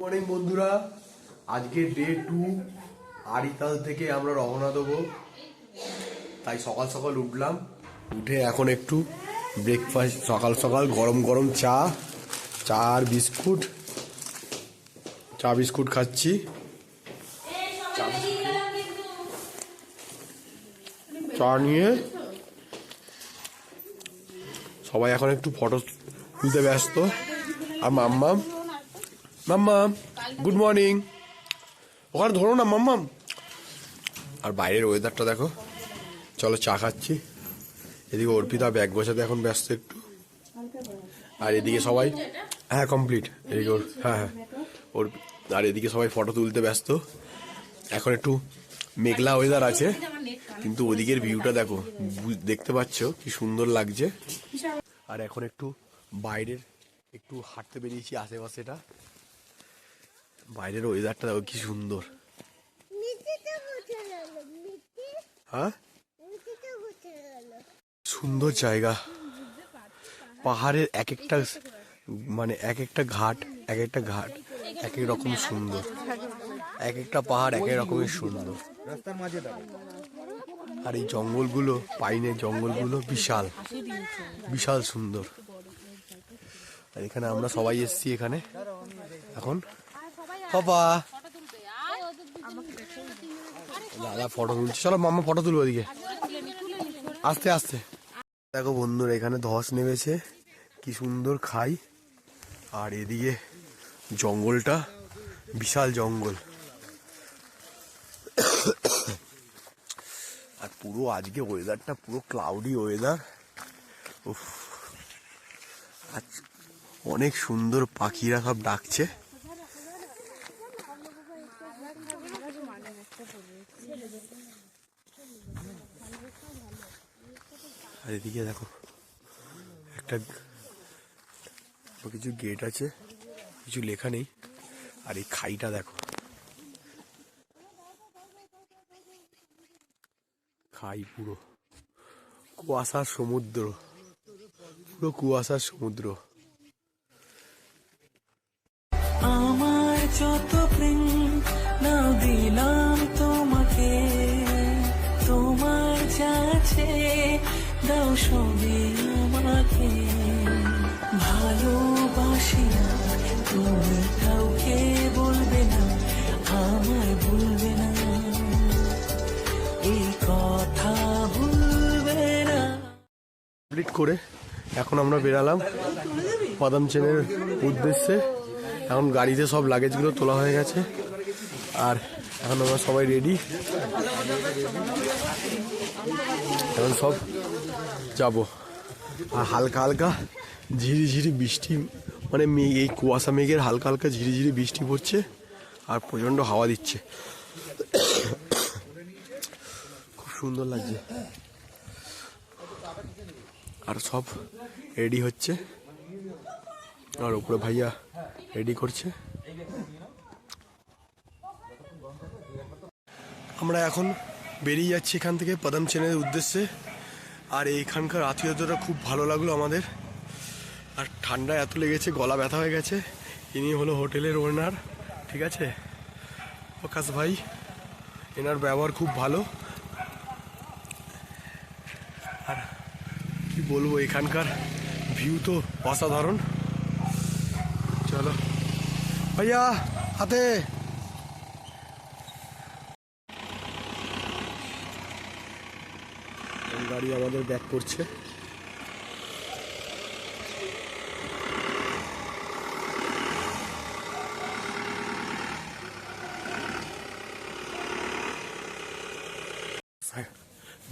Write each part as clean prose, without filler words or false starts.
Morning বন্ধুরা, আজকে day 2। Aritar থেকে আমরা রওনা দেবো, তাই সকাল সকাল উঠলাম। উঠে এখন একটু ব্রেকফাস্ট, সকাল সকাল গরম গরম চা আর বিস্কুট, চা বিস্কুট খাচ্ছি। চা নিয়ে সবাই এখন একটু ফটো তুলতে ব্যস্ত। আর মাম্মাম গুড মর্নিং, ওখানে ধরো না মাম্মাম। আর বাইরের ওয়েদারটা দেখো। চলো চা খাচ্ছি। এদিকে অর্পিতা ব্যাগ বসাতে এখন ব্যস্ত একটু। আর এদিকে সবাই হ্যাঁ কমপ্লিট। এদিকে হ্যাঁ আর এদিকে সবাই ফটো তুলতে ব্যস্ত। এখন একটু মেঘলা ওয়েদার আছে, কিন্তু ওদিকের ভিউটা দেখো, দেখতে পাচ্ছ কি সুন্দর লাগছে। আর এখন একটু বাইরের একটু হাঁটতে বেরিয়েছি আশেপাশেটা। বাইরের ওয়েদারটা দেখো কি সুন্দর। হ্যাঁ সুন্দর জায়গা। পাহাড়ের এক একটা মানে এক একটা ঘাট এক এক রকম সুন্দর। এক একটা পাহাড় এক এক রকমের সুন্দর। আর এই জঙ্গলগুলো, পাইনের জঙ্গলগুলো বিশাল বিশাল সুন্দর। আর এখানে আমরা সবাই এসছি এখানে এখন। বাবা দাদা ফটো তুলছি, চলো মাম্মা ফটো তুলবো ওদিকে আস্তে আস্তে। দেখো বন্ধুরা, এখানে ধস নেমেছে, কি সুন্দর খাই। আর এদিকে জঙ্গলটা বিশাল জঙ্গল। আর পুরো আজকে ওয়েদারটা পুরো ক্লাউডি ওয়েদার। উফ, আজ অনেক সুন্দর পাখিরা সব ডাকছে। আর এদিকে দেখো একটা কিছু গেট আছে, কিছু লেখা নেই। আর এই খাইটা দেখো, খাই পুরো কুয়াশার সমুদ্র, পুরো কুয়াশার সমুদ্র। আমার যত প্রেম নাও দিলাম তোমাকে, তোমার যাচ্ছে দাও সবে আমাকে। ভালোবাসি না তুমি কাউকে বলবে না, আমায় ভুলবে না, এই কথা ভুলবে না। কমপ্লিট করে এখন আমরা বেরালাম পাদামচেনের উদ্দেশ্যে। এখন গাড়িতে সব লাগেজগুলো তোলা হয়ে গেছে। আর এখন আমরা সবাই রেডি, এখন সব যাব। আর হালকা হালকা ঝিরিঝিরি বৃষ্টি, মানে এই কুয়াশা মেঘের হালকা হালকা ঝিরিঝিরি বৃষ্টি পড়ছে। আর প্রচণ্ড হাওয়া দিচ্ছে, খুব সুন্দর লাগছে। আর সব রেডি হচ্ছে, আর উপরে ভাইয়া রেডি করছে। আমরা এখন বেরিয়ে যাচ্ছি এখান থেকে পাদামচেনের উদ্দেশ্যে। আর এইখানকার আতিথ্যটা খুব ভালো লাগলো আমাদের। আর ঠান্ডা এত লেগেছে, গলা ব্যথা হয়ে গেছে। ইনি হলো হোটেলের ওনার, ঠিক আছে, প্রকাশ ভাই। এনার ব্যবহার খুব ভালো। আর কি বলবো, এখানকার ভিউ তো অসাধারণ। চলো ভাইয়া হাতে। গাড়ি আমাদের ব্যাক করছে।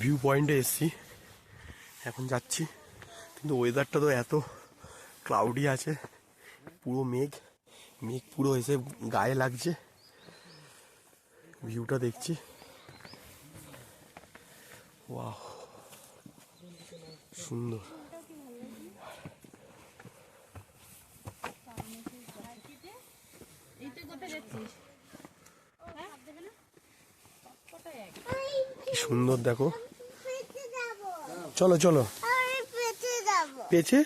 ভিউ পয়েন্টে এসছি, এখন যাচ্ছি। কিন্তু ওয়েদারটা তো এত ক্লাউডি আছে, পুরো মেঘ পুরো এসে গায়ে লাগছে। ভিউটা দেখছি, ওয়াও সুন্দর। কি সুন্দর দেখো। চলো চলো পেছে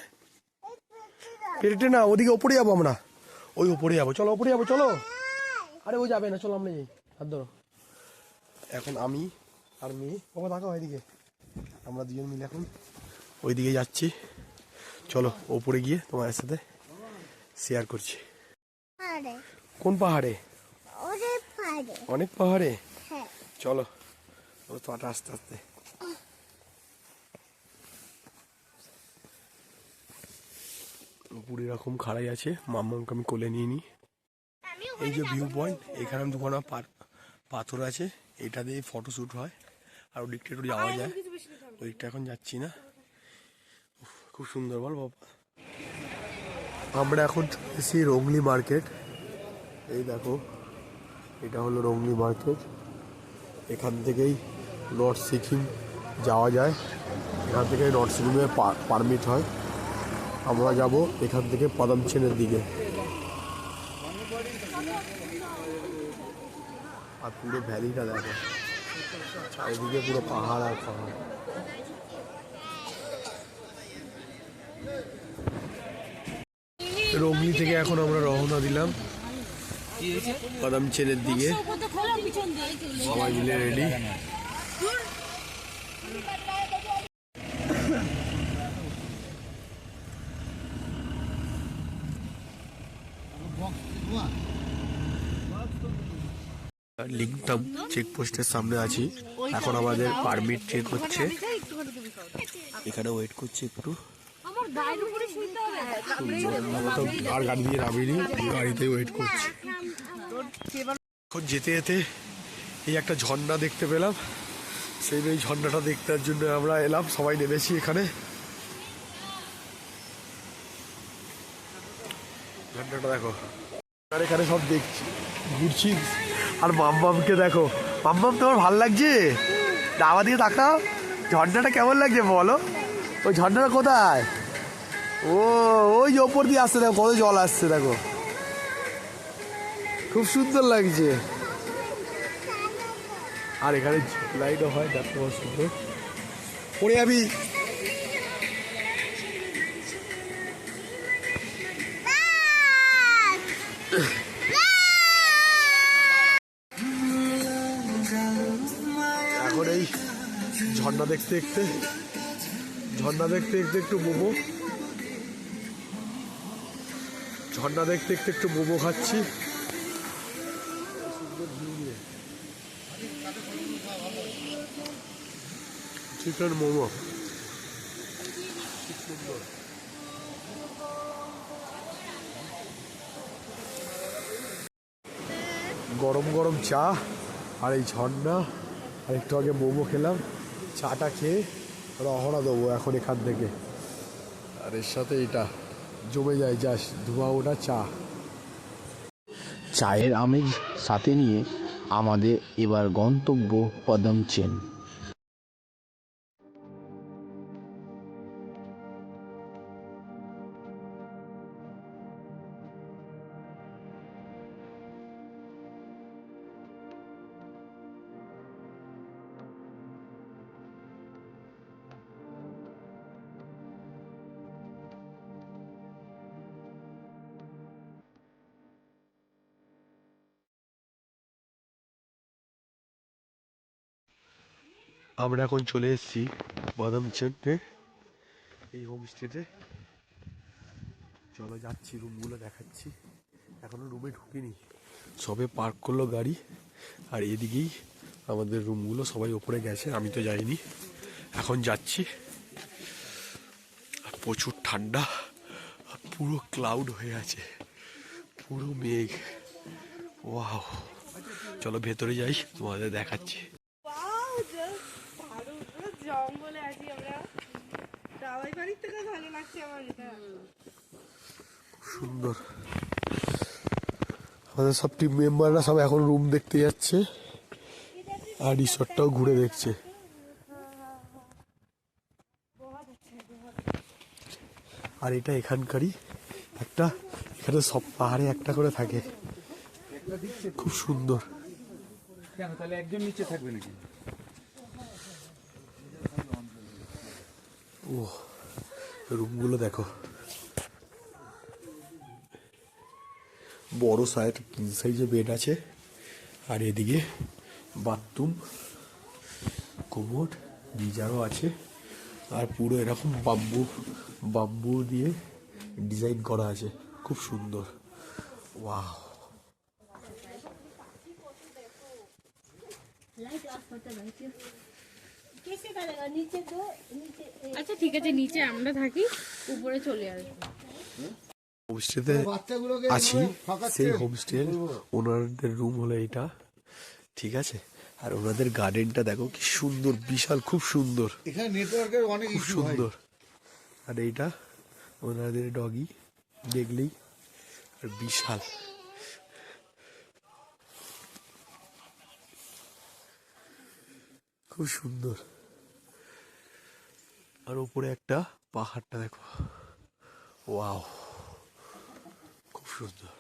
পেটে না, ওদিকে ওপরে যাবো আমরা। ওই ওপরে যাবো, চলো ওপরে যাবো, চলো। আরে ও যাবে না, চলো আমরা যাই, হাত ধরো। এখন আমি আর মেয়ে, বাবা তাকাও এদিকে, আমরা দুজন মিলে এখন ওইদিকে যাচ্ছি। চলো ওপরে গিয়ে তোমার সাথে শেয়ার করছি। কোন পাহাড়ে? অনেক পাহাড়ে। চলো তো আস্তে আস্তে। উপরে এরকম খাড়াই আছে, মাম্মাকে আমি কোলে নিয়ে নিই। এই যে ভিউ পয়েন্ট, এখানে দুখানা পাথর আছে, এটা দিয়ে ফটোশ্যুট হয়। আর ওদিকটা একটু যাওয়া যায়, ওদিকটা এখন যাচ্ছি না। খুব সুন্দর বল বাবা। আমরা এখন এসেছি রংলি মার্কেট। এই দেখো, এটা হলো রংলি মার্কেট। এখান থেকেই নর্থ সিকিম যাওয়া যায়, এখান থেকে নর্থ সিকিমে পারমিট হয়। আমরা যাব এখান থেকে পদমচেনের দিকে। আর পুরো ভ্যালিটা দেখো, চারিদিকে পুরো পাহাড় আর পাহাড়। রংলি থেকে এখন আমরা রওনা দিলাম পদমচেনের দিকে। সবাই মিলে রেডি। লিংটাম চেকপোস্টের সামনে আছি, এখন আমাদের পারমিট চেক হচ্ছে, এখানে ওয়েট করছি একটু। আর গাড়ি দিয়ে নামিনি, গাড়িতে ওয়েট করছি। এখন যেতে যেতে এই একটা ঝর্ণা দেখতে পেলাম, সেই এই ঝর্ণাটা দেখতে জন্য আমরা এলাম, সবাই নেমেছি এখানে। ঝর্ণাটা দেখো, আর এখানে সব দেখছি, ঘুরছি। আর মাম্মামকে দেখো, মাম্মাম তোমার ভাল লাগছে? ডাবা দিয়ে তাকাও, ঝর্ণাটা কেমন লাগছে বলো? ওই ঝর্ণাটা কোথায়? ও ওই ওপর দিয়ে আসছে, দেখো কত জল আসছে, দেখো খুব সুন্দর লাগছে। আর এখানে লাইটও হয়, দেখতে খুব সুন্দর। পড়ে যাবি। এখন এই ঝর্ণা দেখতে দেখতে একটু মোমো, ঝর্ণা দেখতে একটু মোমো খাচ্ছি। চিকেন মোমো গরম গরম চা আর এই ঝর্ণা, আর একটু আগে মোমো খেলাম। চাটা খেয়ে রওনা দেবো এখন এখান থেকে। আর এর সাথে এটা জমে যায়, জাস্ট ধোঁয়া ওঠা চা। চায়ের আমেজ সাথে নিয়ে আমাদের এবার গন্তব্য পদমচেন। আমরা এখন চলে এসেছি পদমচেনে, এই হোমস্টেতে। চলো যাচ্ছি, রুমগুলো দেখাচ্ছি। এখনো রুমে ঢুকিনি, সবে পার্ক করলো গাড়ি। আর এদিকেই আমাদের রুমগুলো, সবাই ওপরে গেছে, আমি তো যাইনি, এখন যাচ্ছি। প্রচুর ঠান্ডা, পুরো ক্লাউড হয়ে আছে, পুরো মেঘ। ওয়াও, চলো ভেতরে যাই, তোমাদের দেখাচ্ছি। জঙ্গলে আছি আমরা, দাওয়াই বাড়ির থেকে ভালো লাগছে আমার এটা। সুন্দর। আমাদের সব টিম মেম্বাররা সব এখন রুম দেখতে যাচ্ছে, আর রিসর্টটাও ঘুরে দেখছে। আর এটা এখানকারই একটা, এখানে সব পাহাড়ে একটা করে থাকে, খুব সুন্দর। কেন তাহলে একজন নিচে থাকবে নাকি? ও রুমগুলো দেখো, বড় সাইজে বেড আছে। আর এদিকে বাথরুম, কোমোড, গিজারও আছে। আর পুরো এরকম বাম্বু দিয়ে ডিজাইন করা আছে, খুব সুন্দর। ওয়াও, আচ্ছা ঠিক আছে, নিচে আমরা থাকি, উপরে চলে আসবো। হোমস্টেতে আছি, সেই হোমস্টের ওনাদের রুম হলো এটা, ঠিক আছে। আর ওনাদের গার্ডেনটা দেখো কি সুন্দর, বিশাল, খুব সুন্দর, এখানে নেটওয়ার্কের অনেক খুব ইস্যু হয়। সুন্দর। আর এইটা ওনাদের ডগি, দেখলেই আর বিশাল। খুব সুন্দর। আর উপরে একটা পাহাড়টা দেখো, ওয়াও, খুব সুন্দর।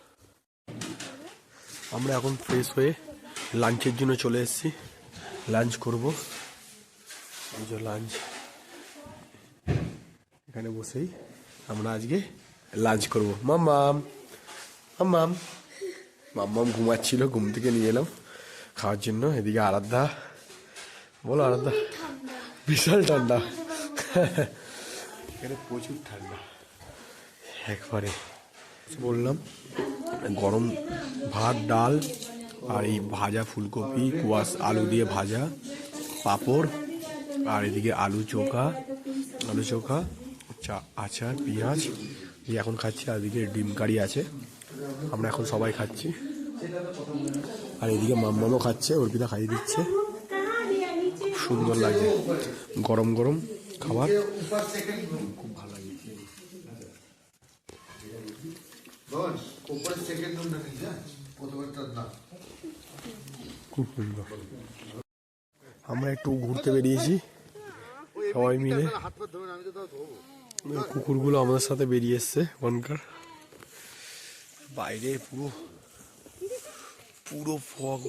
আমরা এখন ফ্রেশ হয়ে লাঞ্চের জন্য চলে এসেছি, লাঞ্চ করব। এই যে লাঞ্চ, এখানে বসেই আমরা আজকে লাঞ্চ করব। মাম্মাম মাম্মাম মাম্মাম ঘুমাচ্ছিল, ঘুম থেকে নিয়ে এলাম খাওয়ার জন্য। এদিকে আরাধ্যা, বলো আরাধ্যা, বিশাল ঠান্ডা এখানে, প্রচুর ঠান্ডা একবারে। বললাম গরম ভাত, ডাল, আর এই ভাজা ফুলকপি, আলু দিয়ে ভাজা, পাঁপড়, আর এদিকে আলু চোখা, আচার, পেঁয়াজ দিয়ে এখন খাচ্ছি। আর এদিকে ডিম কারি আছে, আমরা এখন সবাই খাচ্ছি। আর এদিকে মাম্মামও খাচ্ছে, অর্পিতা খাইয়ে দিচ্ছে। খুব সুন্দর লাগে, গরম গরম খাবার, খুব ভালো লাগে। খুব সুন্দর। আমরা একটু ঘুরতে বেরিয়েছি সবাই মিলে, কুকুরগুলো আমাদের সাথে বেরিয়ে এসছে ওখানকার। বাইরে পুরো পুরো ফগ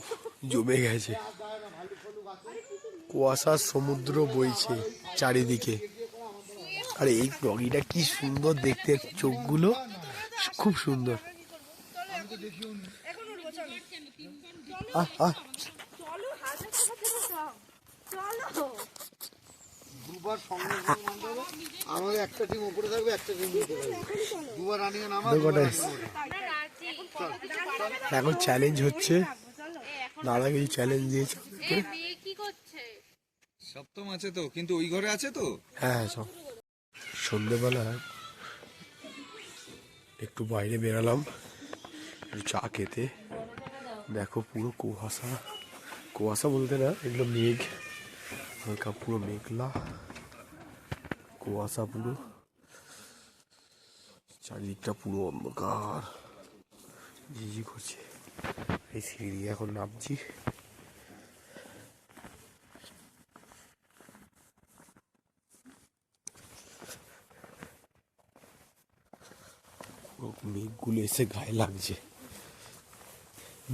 জমে গেছে, কুয়াশার সমুদ্র বইছে চারিদিকে। আর এই ডগিটা কি সুন্দর দেখতে, চোখগুলো খুব সুন্দর। দুবার সঙ্গে আমাদের একটা টিম উপরে থাকবে, একটা টিম নিচে থাকবে, দুবার রানিং নামা। এখন চ্যালেঞ্জ হচ্ছে, দাদা কিছু চ্যালেঞ্জ দিয়েছে। সপ্তম আছে তো, কিন্তু ওই ঘরে আছে তো। হ্যাঁ, সব সন্ধ্যেবেলা একটু বাইরে বেরালাম একটু চা খেতে। দেখো পুরো কুয়াশা, কুয়াশা বলতে না, এগুলো মেঘ, হালকা পুরো মেঘলা কুয়াশা, পুরো চারিদিকটা পুরো অন্ধকার, ঝিঝি করছে। এই সিঁড়ি এখন নামছি। মেঘগুলো এসে গায়ে লাগছে,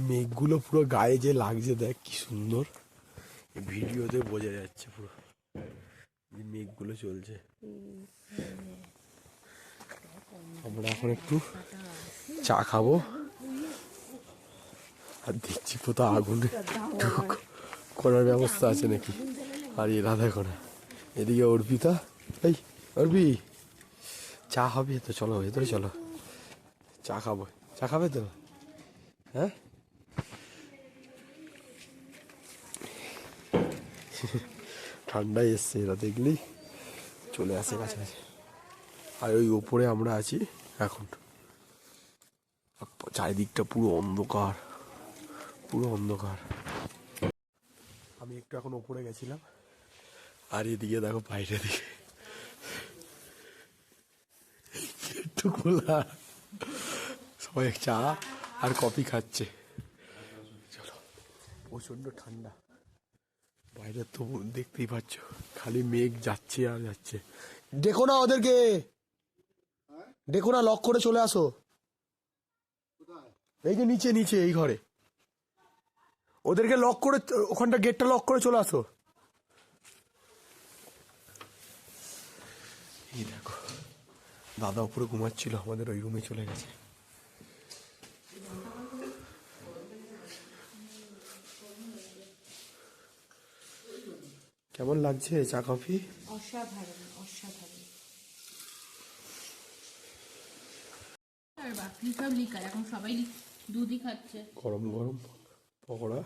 মেঘগুলো পুরো গায়ে যে লাগছে, দেখ কি সুন্দর, ভিডিওতে বোঝা যাচ্ছে পুরো যে মেঘগুলো চলছে। আমরা এখন একটু চা খাবো, আর দেখছি কোথাও আগুন করার ব্যবস্থা আছে নাকি। আর এরা দেখো না, এদিকে অর্পিতা, এই অর্পি, চা হবে তো, চলো ভেতরে চলো, চা খাবো। চা খাবে তো? হ্যাঁ, ঠান্ডায় এসছে এরা, দেখলেই চলে আসে কাছাকাছি। আর ওই ওপরে আমরা আছি এখন, চারিদিকটা পুরো অন্ধকার, পুরো অন্ধকার। আমি একটু এখন ওপরে গেছিলাম, আর এদিকে দেখো বাইরে দিকে একটু খোলা, সবাই চা আর কফি খাচ্ছে। চলো, প্রচন্ড ঠান্ডা বাইরে, তো দেখতেই পাচ্ছ খালি মেঘ যাচ্ছে আর যাচ্ছে। দেখো না ওদেরকে, দেখো না, লক করে চলে আসো। এই যে নিচে নিচে এই ঘরে, ওদেরকে লক করে, ওখানটা গেটটা লক করে চলে আসো। এই দেখো, দাদা উপরে ঘুমাচ্ছিল, আমাদের ওই রুমে চলে গেছে। কেমন লাগছে চা কফি? অসাধারণ অসাধারণ। আর বাকি সব লিকার, এখন সবাই দুধই খাচ্ছে। গরম গরম পকোড়া।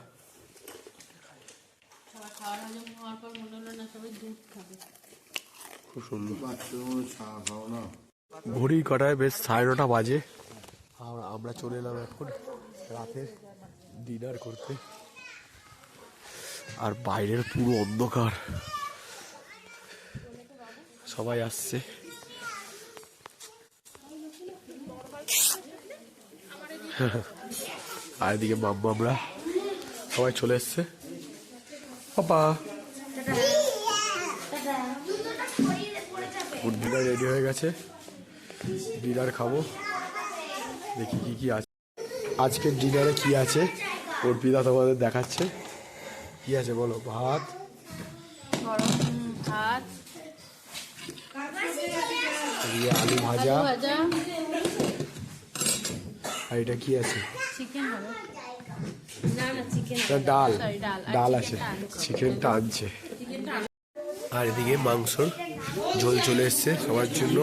সবাই খাওয়ার হজম হওয়ার পর মনে হলো না সবাই দুধ খাবে। খুব সুন্দর। বাচ্চাদের চা খাও না। ঘড়ি কাটায় বেশ 9:30 বাজে। আর আমরা চলে এলাম এখন রাতের ডিনার করতে। আর বাইরের পুরো অন্ধকার, সবাই আসছে। আর এদিকে মাম্মা আমরা সবাই চলে এসছে। পাপা ফুড ডিনার রেডি হয়ে গেছে, ডিনার খাবো। দেখি কি কি আছে আজকের ডিনারে। কি আছে অর্পিতা তোমাদের দেখাচ্ছে। কি আছে বলো? ভাত, গরম ভাত, এদিকে আলু ভাজা, ভাজা, আর এটা কি আছে? চিকেন হবে না, না চিকেন এটা ডাল, সরি ডাল, আর ডাল chicken আছে, টা আলু খাবো। চিকেনটা আনছে। চিকেনটা আলু। আর এদিকে মাংসর ঝোল চলে এসছে সবার জন্য,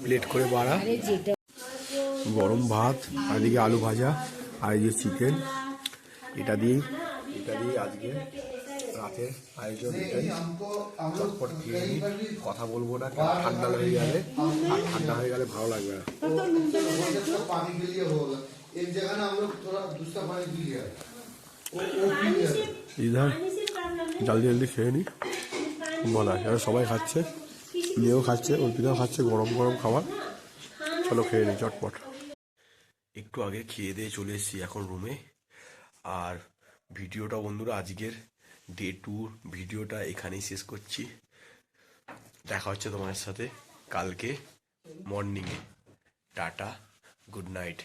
প্লেট করে বাড়া, গরম ভাত, আর এদিকে আলু ভাজা, আর এই যে চিকেন। এটা দিয়েই আজকে রাতের আয়োজন। এটাই চটপট খেয়ে নিই, কথা বলবো না, কারণ ঠান্ডা হয়ে গেলে, আর ঠান্ডা হয়ে গেলে ভালো লাগবে না। पानी के लिए होगा एक जगह ना हम लोग थोड़ा दूसरा पानी पी लिया ইধার জলদি জলদি খেয়ে নিই, বলা এবার সবাই খাচ্ছে, মেয়েও খাচ্ছে, অর্পিতাও খাচ্ছে, গরম গরম খাবার। চলো খেয়ে নিই চটপট। একটু আগে খেয়ে দিয়ে চলে এসেছি এখন রুমে। আর ভিডিওটা বন্ধুরা আজকের ডে 2 ভিডিওটা এখানেই শেষ করছি। দেখা হচ্ছে তোমার সাথে কালকে মর্নিংয়ে। Tata, good night.